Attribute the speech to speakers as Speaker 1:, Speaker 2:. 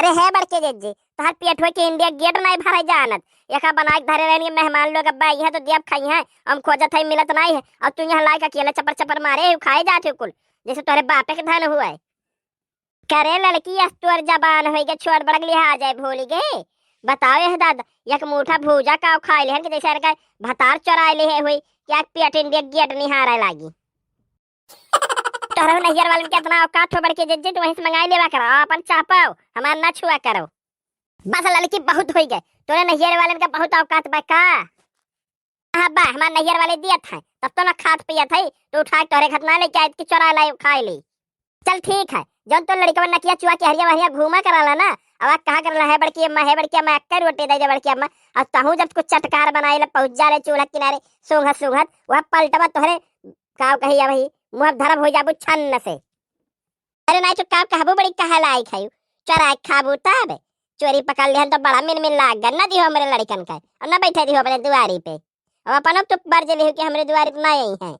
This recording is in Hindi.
Speaker 1: अरे है बड़के जज्जी तहार पेट हो के इंडिया गेट नहीं भरे जानत एका बना के धरे रहनी मेहमान लोग अब्बा यहाँ तो देव खाई है हम खोजत है मिलत नहीं है और तू यहाँ लायक अकेला चपर चपर मारे खाए जाते कुल जैसे तोरे बापे के धन हुआ है करे लड़की अस्तुर जबान हो गए छोड़ बड़क लिहा आ जाए भूल गए बताओ यह दादा एक मुठा भूजा का खाए ले कि जैसे का भतार चराए ले हुई क्या पेट इंडिया गेट निहारा लागी तोहरा नैयर वाले के इतना औकात हो बड़ के जज्जे तो वहीं से मंगाई लेवा करो अपन चापाओ हमार ना छुआ करो बस लड़की बहुत हो गए तोरे नैयर वाले का बहुत औकात बा का हां बा हमार नैयर वाले दिया था तब तो ना खात पिया था तो उठा के तोरे खतना ले के कि चोरा लाई खाए ली चल ठीक है जब तो लड़का ना किया चुआ के हरिया हरिया घूमा कराला ना अब कहा कर रहा है बड़की अम्मा है बड़की अम्मा अक्कर रोटी दे बड़की अम्मा अब तहू जब कुछ चटकार बनाए ले पहुंच जा रे चूल्हा किनारे सूंघत सूंघत वह पलटवा तोहरे काव कहिया भाई मुंह धरब हो जाबू छन्न से अरे नहीं तो काव कहबू बड़ी कहा लाई खायू चरा खाबू तब चोरी पकड़ लिहन तो बड़ा मिन मिन लाग गन ना दिहो हमरे लड़कन का और ना बैठे दिहो अपने दुआरी पे अब अपन तो बरजे लिहो कि हमरे दुआरी पे ना आई है